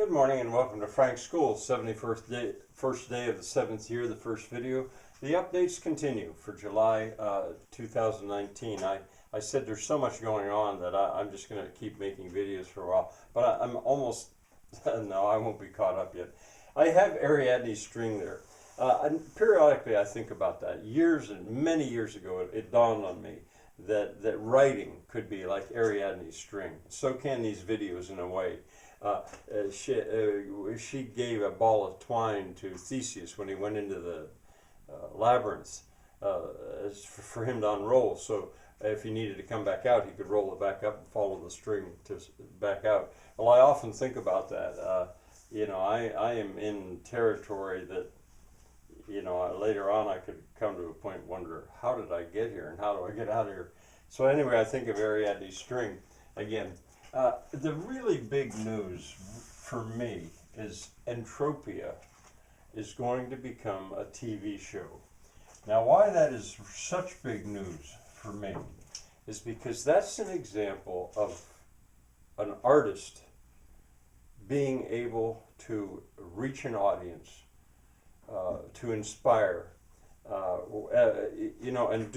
Good morning and welcome to Frank's School, 71st day, first day of the 7th year, the first video. The updates continue for July 2019. I said there's so much going on that I'm just going to keep making videos for a while, but I'm almost, no, I won't be caught up yet. I have Ariadne's string there. And periodically I think about that. Many years ago, it dawned on me that writing could be like Ariadne's string. So can these videos in a way. She gave a ball of twine to Theseus when he went into the labyrinth for him to unroll. So if he needed to come back out, he could roll it back up and follow the string to back out. Well, I often think about that. I am in territory that, later on I could come to a point and wonder, how did I get here and how do I get out of here? So anyway, I think of Ariadne's string again. The really big news for me is Entropia is going to become a TV show. Now, why that is such big news for me is because that's an example of an artist being able to reach an audience, to inspire, and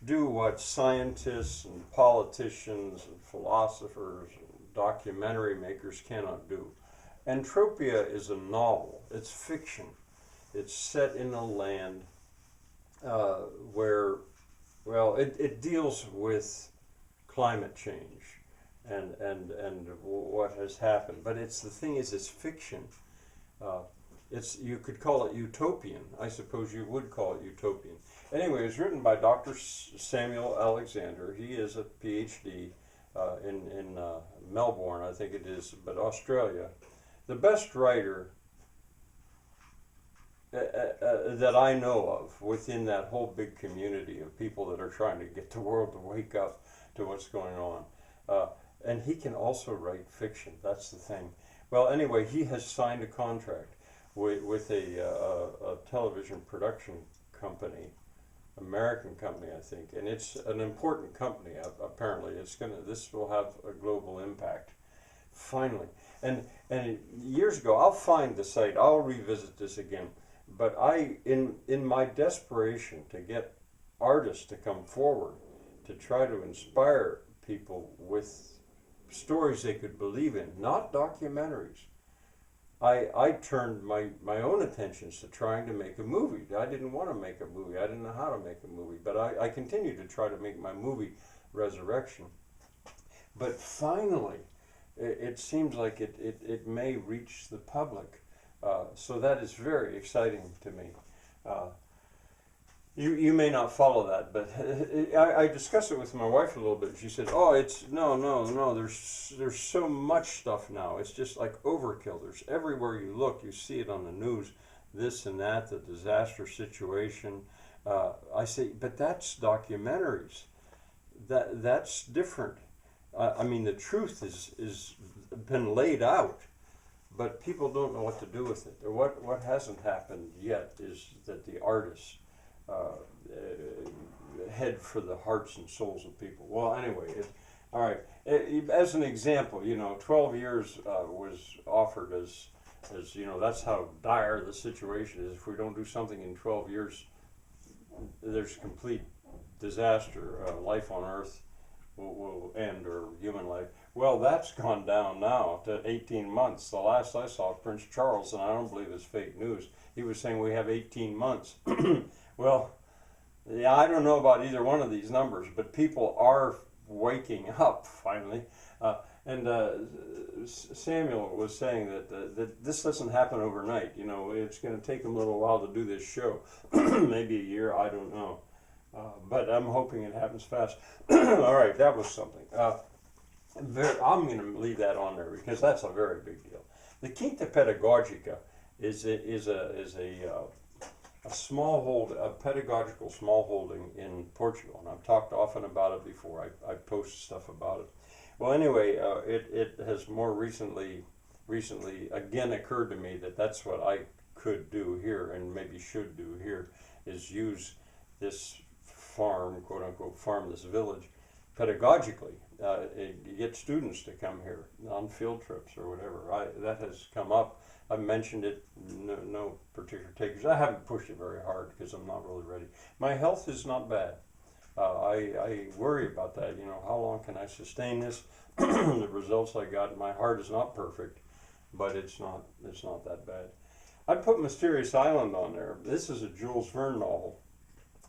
do what scientists and politicians and philosophers and documentary makers cannot do. Entropia is a novel. It's fiction. It's set in a land where, it deals with climate change and what has happened. But the thing is, it's fiction. You could call it utopian. I suppose you would call it utopian. Anyway, it was written by Dr. Samuel Alexander. He is a PhD in Melbourne, I think it is, but Australia. The best writer that I know of within that whole big community of people that are trying to get the world to wake up to what's going on. And he can also write fiction. That's the thing. Well, anyway, he has signed a contract with a television production company, American company, I think, and it's an important company. Apparently, this will have a global impact. Finally, and years ago, I'll find the site. I'll revisit this again. But in my desperation to get artists to come forward to try to inspire people with stories they could believe in, not documentaries. I turned my own attentions to trying to make a movie. I didn't want to make a movie. I didn't know how to make a movie, but I continued to try to make my movie Resurrection. But finally, it seems like it may reach the public. So that is very exciting to me. You may not follow that, but I discussed it with my wife a little bit. She said, "Oh, no. There's so much stuff now. It's just like overkill. There's everywhere you look, you see it on the news, this and that, the disaster situation." I say, but that's documentaries. That's different. I mean, the truth is been laid out, but people don't know what to do with it. What hasn't happened yet is that the artists head for the hearts and souls of people. Well, anyway, all right. As an example, 12 years was offered as that's how dire the situation is. If we don't do something in 12 years, there's complete disaster. Life on Earth will end, or human life. Well, that's gone down now to 18 months. The last I saw, Prince Charles, and I don't believe it's fake news, he was saying we have 18 months. Well, yeah, I don't know about either one of these numbers, but people are waking up finally. Samuel was saying that this doesn't happen overnight. It's going to take them a little while to do this show, maybe a year, I don't know. But I'm hoping it happens fast. All right, that was something. I'm going to leave that on there because that's a very big deal. The Quinta Pedagogica is a pedagogical small holding in Portugal, and I've talked often about it before. I post stuff about it. Well, anyway, it has more recently again occurred to me that that's what I could do here and maybe should do here, is use this farm, quote unquote, farm, this village, pedagogically. you get students to come here on field trips or whatever. That has come up. I've mentioned it, no particular takers. I haven't pushed it very hard because I'm not really ready. My health is not bad. I worry about that. You know, how long can I sustain this? The results I got, my heart is not perfect, but it's not that bad. I put Mysterious Island on there. This is a Jules Verne novel.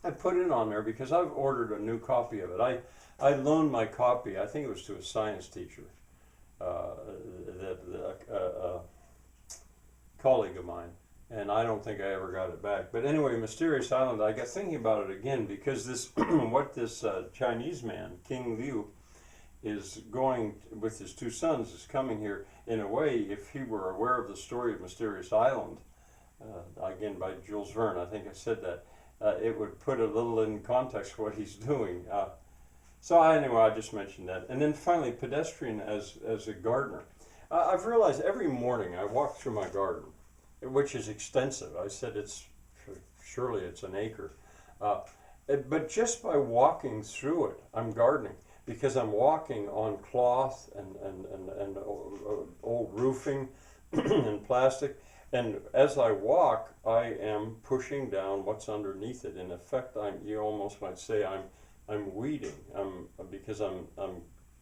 I put it on there because I've ordered a new copy of it. I loaned my copy, I think it was to a science teacher, a colleague of mine, and I don't think I ever got it back. But anyway, Mysterious Island, I got thinking about it again because this, what this Chinese man, King Liu, is going with his two sons, is coming here. In a way, if he were aware of the story of Mysterious Island, again by Jules Verne, I think I said that, it would put a little in context what he's doing. So anyway, I just mentioned that. And then finally, pedestrian as a gardener. I've realized every morning I walk through my garden, which is extensive. I said surely it's an acre. But just by walking through it, I'm gardening because I'm walking on cloth and old roofing and plastic. And as I walk, I am pushing down what's underneath it. In effect, you almost might say I'm weeding, because I'm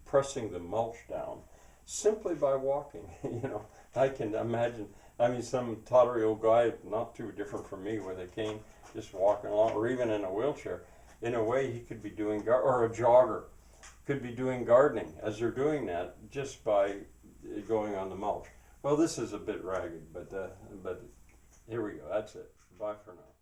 pressing the mulch down simply by walking. You know, I can imagine. I mean, some tottery old guy, not too different from me, with a cane, just walking along, or even in a wheelchair. In a way, he could be doing, or a jogger could be doing gardening as they're doing that just by going on the mulch. Well, this is a bit ragged, but here we go. That's it. Bye for now.